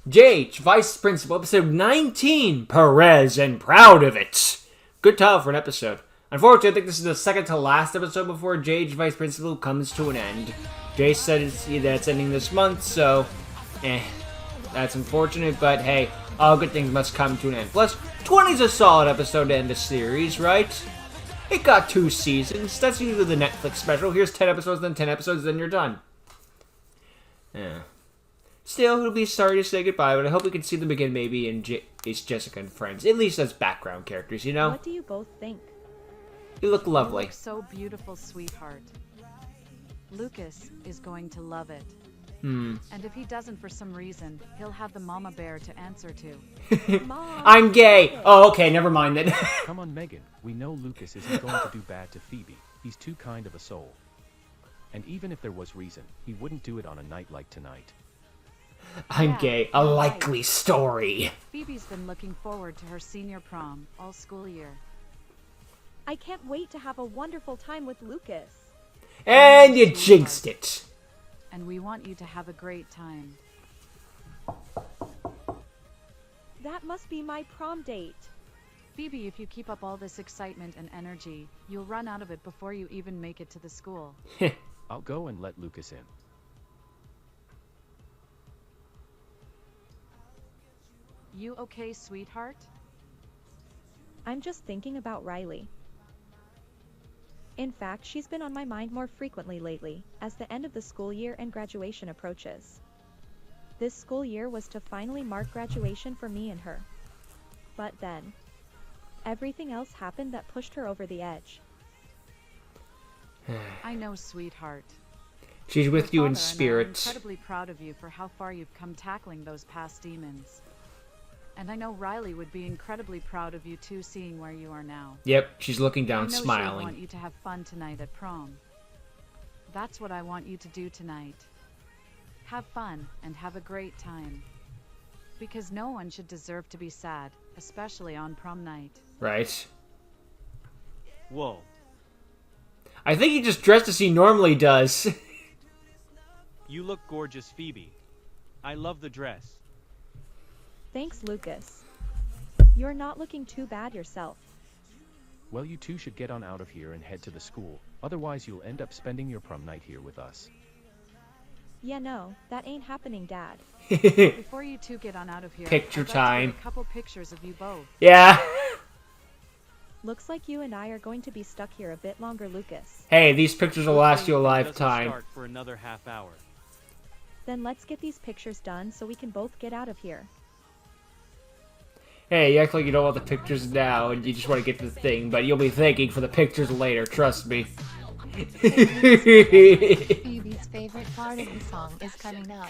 JH, Vice Principal, episode 19, Perez and Proud of It. Good title for an episode. Unfortunately, I think this is the second to last episode before JH, Vice Principal, comes to an end. Jay said it's ending this month, so, that's unfortunate, but hey, all good things must come to an end. Plus, 20 is a solid episode to end the series, right? It got 2 seasons. That's usually the Netflix special. Here's 10 episodes, then 10 episodes, then you're done. Yeah. Still, it'll be sorry to say goodbye, but I hope we can see them again maybe in Ace, Jessica, and Friends. At least as background characters, you know? What do you both think? You look lovely. You look so beautiful, sweetheart. Lucas is going to love it. And if he doesn't for some reason, he'll have the mama bear to answer to. Mom. I'm gay! Oh, okay, never mind then. Come on, Megan. We know Lucas isn't going to do bad to Phoebe. He's too kind of a soul. And even if there was reason, he wouldn't do it on a night like tonight. I'm gay. A likely story. Phoebe's been looking forward to her senior prom all school year. I can't wait to have a wonderful time with Lucas. And you jinxed it. And we want you to have a great time. That must be my prom date. Phoebe, if you keep up all this excitement and energy, you'll run out of it before you even make it to the school. I'll go and let Lucas in. You okay, sweetheart? I'm just thinking about Riley. In fact, she's been on my mind more frequently lately, as the end of the school year and graduation approaches. This school year was to finally mark graduation for me and her. But then, everything else happened that pushed her over the edge. I know, sweetheart. She's with you in Your father and I are spirit. incredibly proud of you for how far you've come tackling those past demons. And I know Riley would be incredibly proud of you too, seeing where you are now. Yep, she's looking I down, know she'll smiling. want you to have fun tonight at prom. That's what I want you to do tonight. Have fun and have a great time. Because no one should deserve to be sad, especially on prom night. Right. Whoa. I think he just dressed as he normally does. You look gorgeous, Phoebe. I love the dress. Thanks, Lucas. You're not looking too bad yourself. Well, you two should get on out of here and head to the school. Otherwise, you'll end up spending your prom night here with us. Yeah, no, that ain't happening, Dad. Before you two get on out of here, Picture I'd like to time. get a couple pictures of you both. Yeah. Looks like you and I are going to be stuck here a bit longer, Lucas. Hey, these pictures will last you a Hopefully it doesn't lifetime. Start for another half hour. Then let's get these pictures done so we can both get out of here. Hey, you act like you don't want the pictures now and you just want to get to the thing, but you'll be thanking for the pictures later, trust me. Phoebe's favorite part of the song is coming up.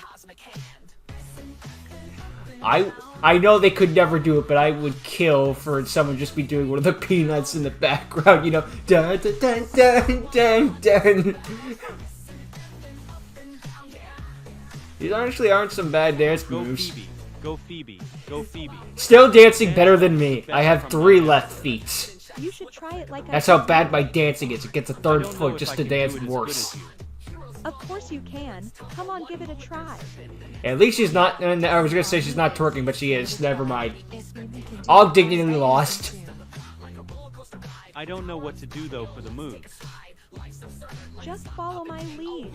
I know they could never do it, but I would kill for someone just be doing one of the peanuts in the background, you know. Dun dun dun dun dun dun. These actually aren't some bad dance Go moves. Phoebe. Go Phoebe. Go Phoebe. Still dancing better than me. I have 3 left feet. You should try it like That's I how bad my dancing is. It gets a I 3rd don't know foot if just I to can do dance it as good worse. as you. Of course you can. Come on, give it a try. At least she's not, and I was gonna say she's not twerking, but she is. Never mind. If Phoebe can do All it, dignity then lost. too. I don't know what to do though for the moves. Just follow my lead.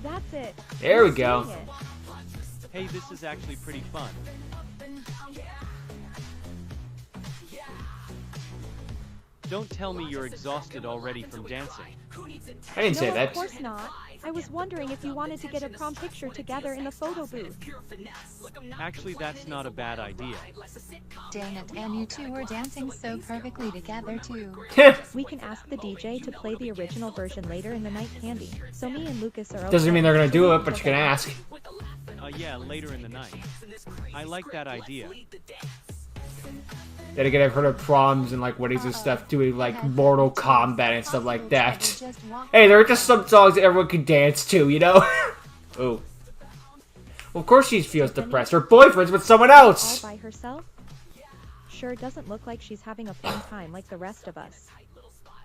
That's it. There we You're go. doing it. Hey, this is actually pretty fun. Don't tell me you're exhausted already from dancing. I didn't say No, that. of course not. I was wondering if you wanted to get a prom picture together in the photo booth. Actually, that's not a bad idea. Dang it, and you two were dancing so perfectly together too. We can ask the DJ to play the original version later in the night, Candy. So me and Lucas are Doesn't okay. mean they're gonna do it, but you can ask. Yeah, later in the night. I like that idea. Then again, I've heard of proms and like weddings and stuff doing like Mortal Kombat and stuff like that. Hey, there are just some songs that everyone can dance to, you know? Oh. Well, of course she feels depressed. Her boyfriend's with someone All else! by herself? Sure doesn't look like she's having a fun time like the rest of us.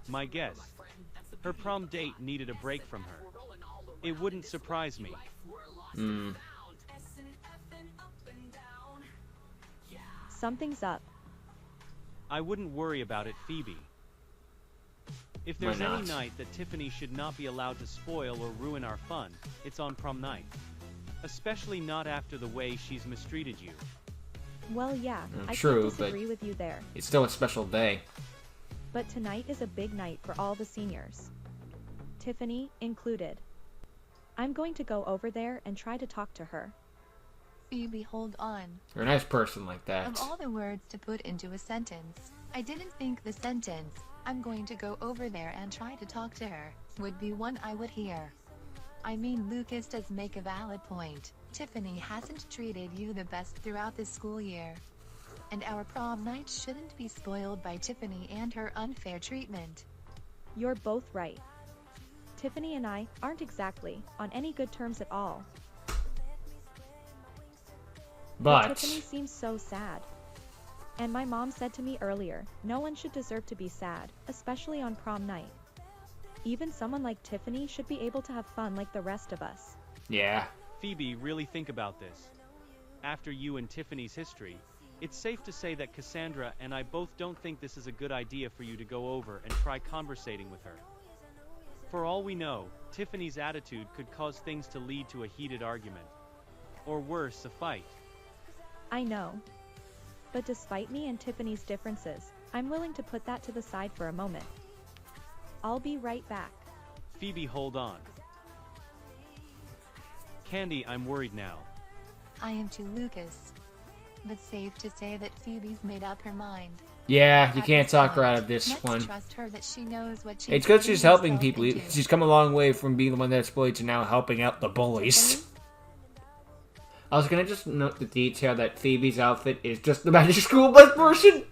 My guess. Her prom date needed a break from her. It wouldn't surprise me. Something's up. I wouldn't worry about it, Phoebe. If there's Why any not? night that Tiffany should not be allowed to spoil or ruin our fun, it's on prom night. Especially not after the way she's mistreated you. Well, yeah, I True, can't but- disagree with you there. It's still a special day. But tonight is a big night for all the seniors. Tiffany included. I'm going to go over there and try to talk to her. Phoebe, hold on. You're a nice person like that. Of all the words to put into a sentence, I didn't think the sentence, "I'm going to go over there and try to talk to her," would be one I would hear. I mean, Lucas does make a valid point. Tiffany hasn't treated you the best throughout the school year. And our prom night shouldn't be spoiled by Tiffany and her unfair treatment. You're both right. Tiffany and I aren't exactly on any good terms at all. But Tiffany seems so sad. And my mom said to me earlier, no one should deserve to be sad, especially on prom night. Even someone like Tiffany should be able to have fun like the rest of us. yeah, Phoebe, really think about this. After you and Tiffany's history, it's safe to say that Cassandra and I both don't think this is a good idea for you to go over and try conversating with her. For all we know, Tiffany's attitude could cause things to lead to a heated argument. Or worse, a fight. I know. But despite me and Tiffany's differences, I'm willing to put that to the side for a moment. I'll be right back. Phoebe, hold on. Candy, I'm worried now. I am too, Lucas. But safe to say that Phoebe's made up her mind. yeah, you At can't this talk her point, out of this let's one. trust her that she knows what she's It's because getting she's helping herself people. into. She's come a long way from being the one that's bullied to now helping out the bullies. I was gonna just note the detail that Phoebe's outfit is just the magic school bus person.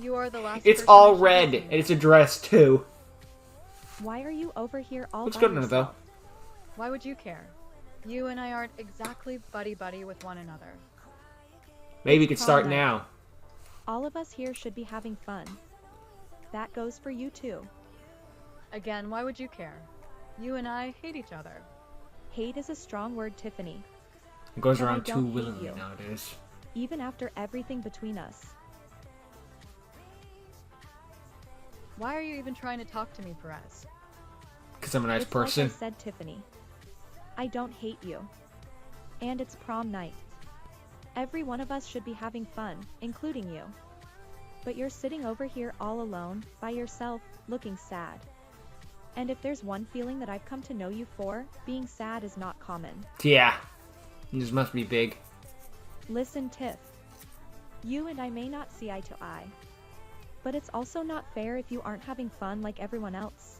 You are the last It's person all I should red, listen and to. it's a dress too. Why are you over here all Looks by good on it, though. yourself? Why would you care? You and I aren't exactly buddy-buddy with one another. Maybe we could start prom night. now. All of us here should be having fun. That goes for you too. Again, why would you care? You and I hate each other. Hate is a strong word, Tiffany. It goes But I around too don't hate willingly you. nowadays. Even after everything between us. Why are you even trying to talk to me, Perez? Because I'm a nice It's person. like I said, Tiffany. I don't hate you. And it's prom night. Every one of us should be having fun, including you. But you're sitting over here all alone, by yourself, looking sad. And if there's one feeling that I've come to know you for, being sad is not common. Yeah. This must be big. Listen, Tiff. You and I may not see eye to eye. But it's also not fair if you aren't having fun like everyone else.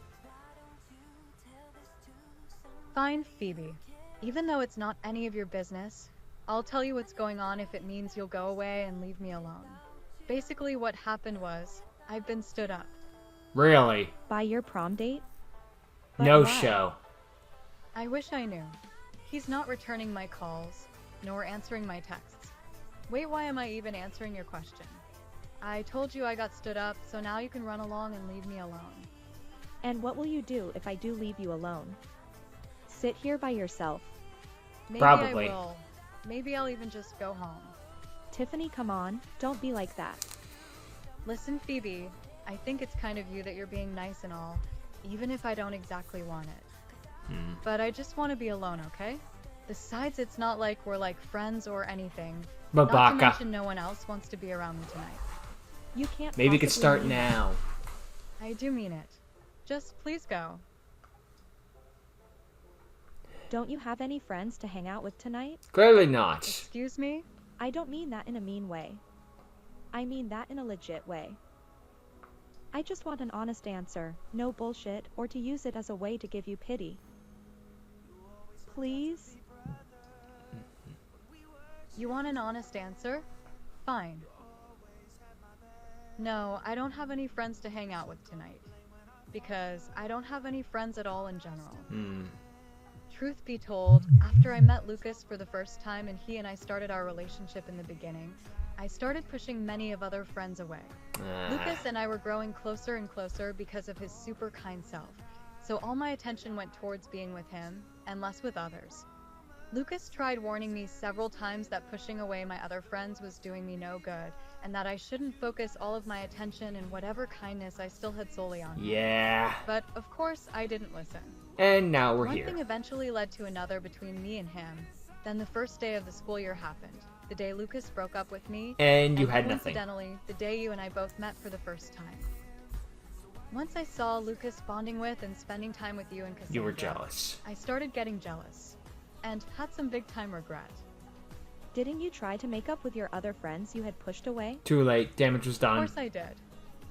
Fine, Phoebe. Even though it's not any of your business, I'll tell you what's going on if it means you'll go away and leave me alone. Basically, what happened was, I've been stood up. Really? By your prom date? But No why? show. I wish I knew. He's not returning my calls, nor answering my texts. Wait, why am I even answering your question? I told you I got stood up, so now you can run along and leave me alone. And what will you do if I do leave you alone? Sit here by yourself. Maybe Probably. I will. Maybe I'll even just go home. Tiffany, come on, don't be like that. Listen, Phoebe, I think it's kind of you that you're being nice and all, even if I don't exactly want it. But I just want to be alone, okay? Besides, it's not like we're like friends or anything. Not to Babaka. mention no one else wants to be around me tonight. You can't Maybe we could possibly start mean that. now. I do mean it. Just please go. Don't you have any friends to hang out with tonight? Clearly not. Excuse me? I don't mean that in a mean way. I mean that in a legit way. I just want an honest answer, no bullshit, or to use it as a way to give you pity. Please? You want an honest answer? Fine. No, I don't have any friends to hang out with tonight. Because I don't have any friends at all in general. truth be told, after I met Lucas for the first time and he and I started our relationship in the beginning, I started pushing many of other friends away. Lucas and I were growing closer and closer because of his super kind self, so all my attention went towards being with him, and less with others. Lucas tried warning me several times that pushing away my other friends was doing me no good, and that I shouldn't focus all of my attention and whatever kindness I still had solely on him. Yeah. But, of course, I didn't listen. And now we're One here. thing eventually led to another between me and him. Then the first day of the school year happened, the day Lucas broke up with me, And you had nothing. coincidentally, the day you and I both met for the first time. Once I saw Lucas bonding with and spending time with you and Cassandra, You were jealous. I started getting jealous, and had some big time regret. Didn't you try to make up with your other friends you had pushed away? Too late. Damage was Of done. course I did,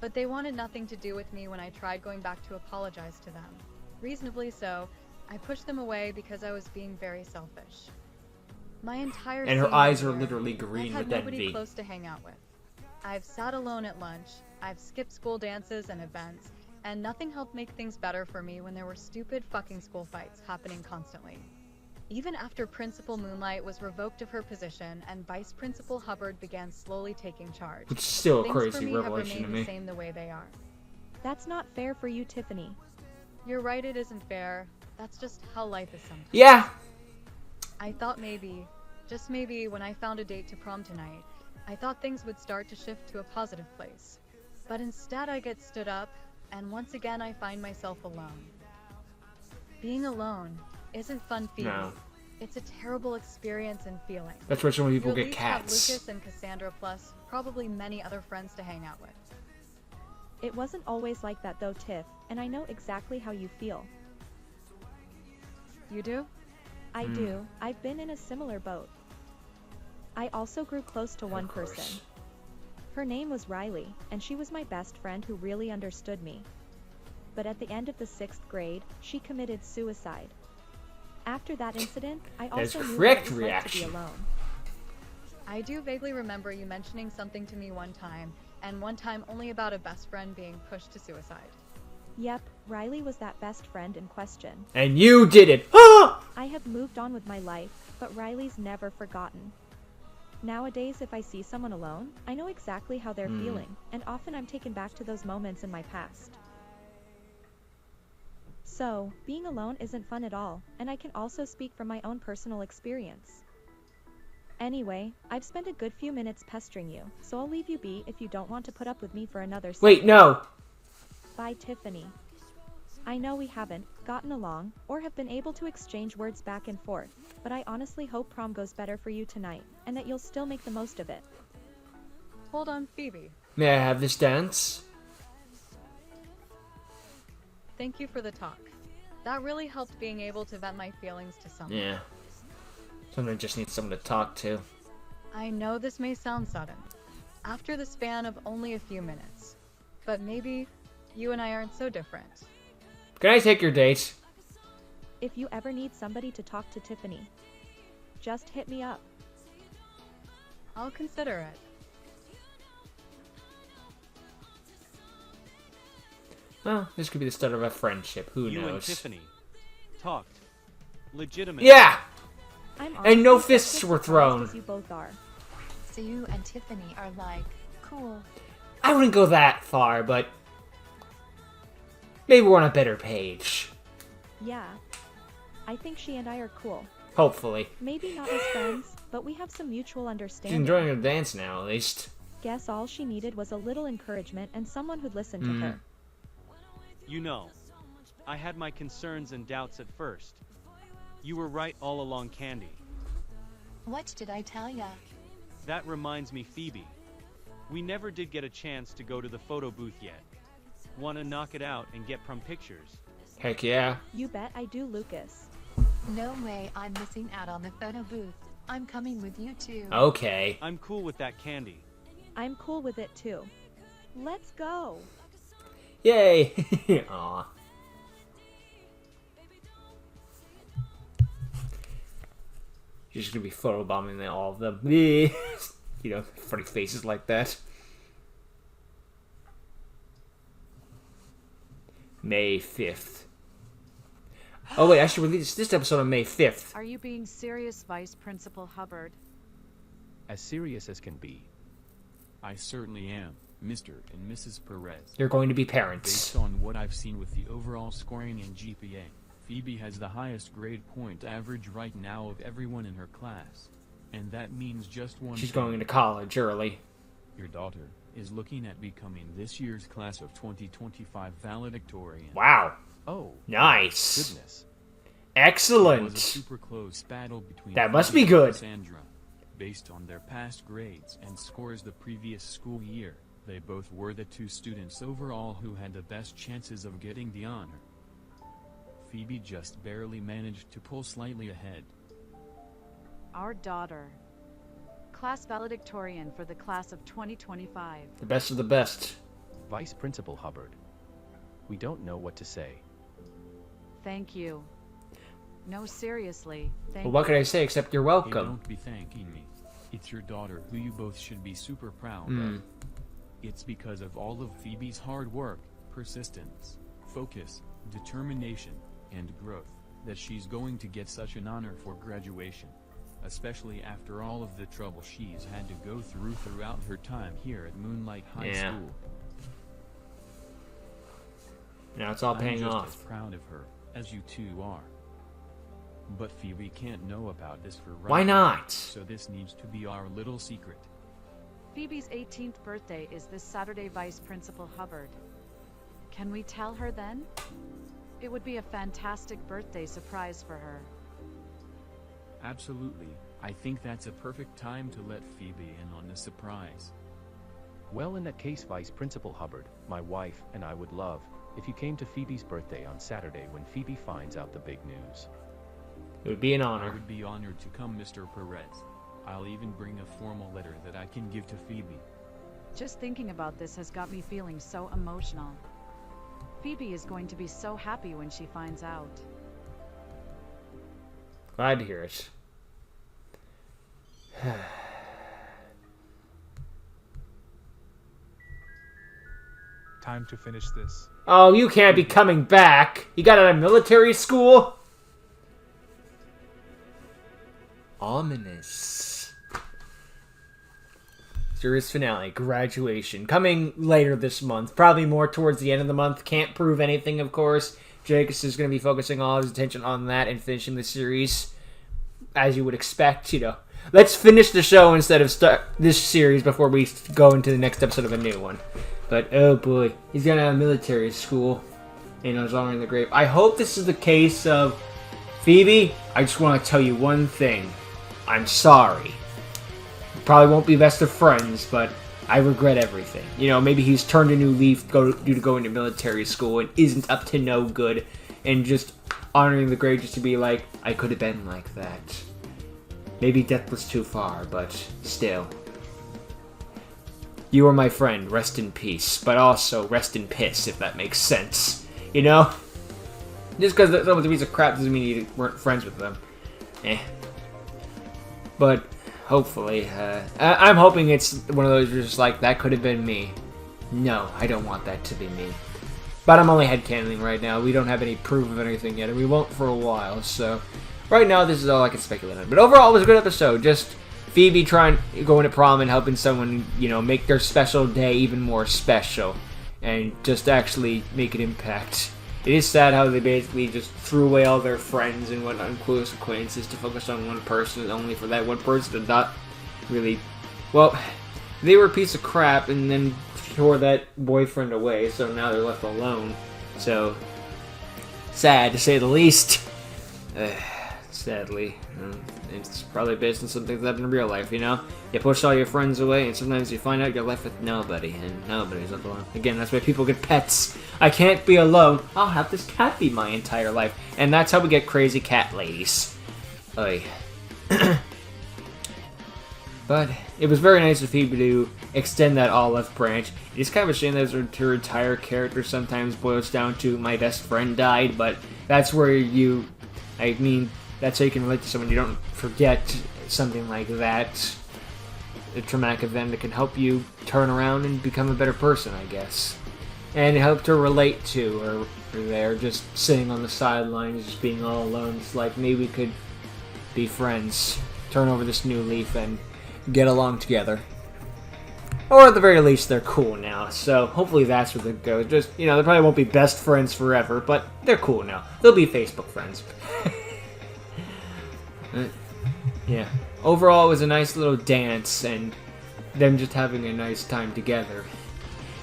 but they wanted nothing to do with me when I tried going back to apologize to them. Reasonably so, I pushed them away because I was being very selfish. My entire And her senior eyes are year, literally green I've had with nobody envy. close to hang out with. I've sat alone at lunch, I've skipped school dances and events, and nothing helped make things better for me when there were stupid fucking school fights happening constantly. Even after Principal Moonlight was revoked of her position and Vice Principal Hubbard began slowly taking charge, Which is still a things for crazy me have revelation to remained me. the same the way they are. That's not fair for you, Tiffany. You're right, it isn't fair. That's just how life is sometimes. Yeah. I thought maybe, just maybe, when I found a date to prom tonight, I thought things would start to shift to a positive place. But instead I get stood up, and once again I find myself alone. Being alone isn't fun, Phoebe. No. It's a terrible experience and feeling. That's why so many people You at get least have cats. Lucas and Cassandra plus probably many other friends to hang out with. It wasn't always like that though, Tiff, and I know exactly how you feel. You do? I do. I've been in a similar boat. I also grew close to one Of course. person. Her name was Riley, and she was my best friend who really understood me. But at the end of the 6th grade, she committed suicide. After that incident, I That's also knew what correct it was like to be reaction. alone. I do vaguely remember you mentioning something to me one time, and one time only about a best friend being pushed to suicide. Yep, Riley was that best friend in question. And you did it. Ah! I have moved on with my life, but Riley's never forgotten. Nowadays, if I see someone alone, I know exactly how they're feeling, and often I'm taken back to those moments in my past. So, being alone isn't fun at all, and I can also speak from my own personal experience. Anyway, I've spent a good few minutes pestering you, so I'll leave you be if you don't want to put up with me for another Wait, second. no. Bye, Tiffany. I know we haven't gotten along, or have been able to exchange words back and forth, but I honestly hope prom goes better for you tonight, and that you'll still make the most of it. Hold on, Phoebe. May I have this dance? Thank you for the talk. That really helped being able to vent my feelings to someone. Yeah. Sometimes just need someone to talk to. I know this may sound sudden, after the span of only a few minutes, but maybe you and I aren't so different. Can I take your date? If you ever need somebody to talk to Tiffany, just hit me up. I'll consider it. Well, this could be the start of a friendship. Who You and knows? Tiffany talked. Legitimately. Yeah! I'm And no honestly fists just as were surprised thrown. as you both are. So you and Tiffany are like, cool. I wouldn't go that far, but maybe we're on a better page. Yeah. I think she and I are cool. Hopefully. Maybe not as friends, but we have some mutual She's understanding. enjoying her dance now, at least. Guess all she needed was a little encouragement and someone who'd listen to her. You know, I had my concerns and doubts at first. You were right all along, Candy. What did I tell ya? That reminds me, Phoebe. We never did get a chance to go to the photo booth yet. Wanna knock it out and get prom pictures? Heck yeah. You bet I do, Lucas. No way I'm missing out on the photo booth. I'm coming with you too. Okay. I'm cool with that, Candy. I'm cool with it too. Let's go. Yay! Aw. You're just gonna be photobombing all of them. You know, funny faces like that. May 5th. Oh wait, I should release this episode on May 5th. Are you being serious, Vice Principal Hubbard? As serious as can be. I certainly am, Mr. and Mrs. Perez. You're going to be parents. Based on what I've seen with the overall scoring and GPA, Phoebe has the highest grade point average right now of everyone in her class. And that means just one She's thing. going to college early. Your daughter is looking at becoming this year's class of 2025 valedictorian. Wow. Oh, Nice. goodness. It was a Excellent. super close battle between That must Phoebe be good. and Cassandra. Based on their past grades and scores the previous school year, they both were the two students overall who had the best chances of getting the honor. Phoebe just barely managed to pull slightly ahead. Our daughter. Class valedictorian for the class of 2025. The best of the best. Vice Principal Hubbard. We don't know what to say. Thank you. No, seriously, thank Well, what you. can I say except you're Hey, welcome? don't be thanking me. It's your daughter who you both should be super proud of. It's because of all of Phoebe's hard work, persistence, focus, determination, and growth that she's going to get such an honor for graduation. Especially after all of the trouble she's had to go through throughout her time here at Moonlight High Yeah. School. Now it's all I'm paying just off. as proud of her as you two are. But Phoebe can't know about this for right Why now, not? so this needs to be our little secret. Phoebe's 18th birthday is this Saturday, Vice Principal Hubbard. Can we tell her then? It would be a fantastic birthday surprise for her. Absolutely. I think that's a perfect time to let Phoebe in on the surprise. Well, in that case, Vice Principal Hubbard, my wife and I would love if you came to Phoebe's birthday on Saturday when Phoebe finds out the big news. It would be an I honor. would be honored to come, Mr. Perez. I'll even bring a formal letter that I can give to Phoebe. Just thinking about this has got me feeling so emotional. Phoebe is going to be so happy when she finds out. Glad to hear it. Time to finish this. Oh, you can't be coming back. You got out of military school? Ominous. Series finale, graduation. Coming later this month. Probably more towards the end of the month. Can't prove anything, of course. Jacobs is going to be focusing all his attention on that and finishing the series. As you would expect, you know. Let's finish the show instead of start this series before we go into the next episode of a new one. But, oh boy. He's going to have military school. And he's honoring the grave. I hope this is the case of Phoebe. I just want to tell you one thing. I'm sorry. Probably won't be best of friends, but I regret everything. You know, maybe he's turned a new leaf due to going to military school and isn't up to no good. And just honoring the grave just to be like, I could have been like that. Maybe death was too far, but still. You were my friend, rest in peace. But also, rest in piss, if that makes sense. You know? Just because someone's a piece of crap doesn't mean you weren't friends with them. But, hopefully, I'm hoping it's one of those just like, that could have been me. No, I don't want that to be me. But I'm only headcanoning right now. We don't have any proof of anything yet, and we won't for a while, so... Right now, this is all I can speculate on. But overall, it was a good episode. Just Phoebe going to prom and helping someone, you know, make their special day even more special. And just actually make an impact. It is sad how they basically just threw away all their friends and whatnot, close acquaintances to focus on one person, only for that one person to not really... Well, they were a piece of crap and then tore that boyfriend away, so now they're left alone. So, sad to say the least. Sadly. It's probably based on something that happened in real life, you know? You push all your friends away, and sometimes you find out you're left with nobody, and nobody's left alone. Again, that's why people get pets. I can't be alone. I'll have this cat be my entire life. And that's how we get crazy cat ladies. Oy. But it was very nice of Phoebe to extend that olive branch. It's kind of a shame that her entire character sometimes boils down to my best friend died, but that's where that's how you can relate to someone. You don't forget something like that. A traumatic event that can help you turn around and become a better person, I guess. and it helped her relate to her there, just sitting on the sidelines, just being all alone. It's like, maybe we could be friends, turn over this new leaf, and get along together. Or at the very least, they're cool now, so hopefully that's where they go. Just, they probably won't be best friends forever, but they're cool now. They'll be Facebook friends. Yeah. Overall, it was a nice little dance, and them just having a nice time together.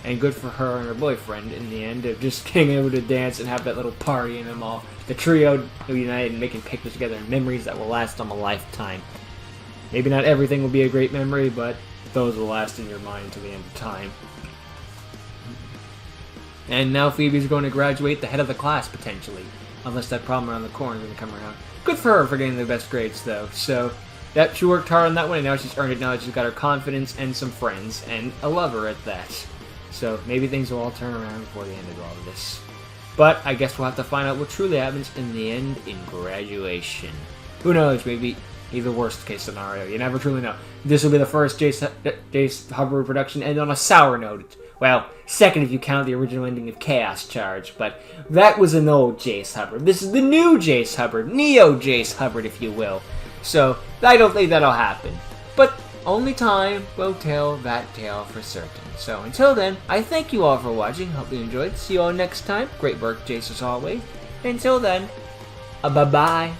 And good for her and her boyfriend in the end of just being able to dance and have that little party and them all. The trio united and making pictures together and memories that will last them a lifetime. Maybe not everything will be a great memory, but those will last in your mind until the end of time. And now Phoebe's going to graduate the head of the class, potentially. Unless that problem around the corner is going to come around. Good for her for getting the best grades, though. So, she worked hard on that one, and now she's earned it. Now that she's got her confidence and some friends, and a lover at that. So, maybe things will all turn around before the end of all of this. But, I guess we'll have to find out what truly happens in the end in graduation. Who knows, maybe the worst case scenario. You never truly know. This will be the first Jace Hubbard production, and on a sour note. Well, second if you count the original ending of Chaos Charge, but that was an old Jace Hubbard. This is the new Jace Hubbard, Neo Jace Hubbard, if you will. So, I don't think that'll happen. But only time will tell that tale for certain. So, until then, I thank you all for watching. Hope you enjoyed. See you all next time. Great work, Jace, as always. Until then, bye-bye.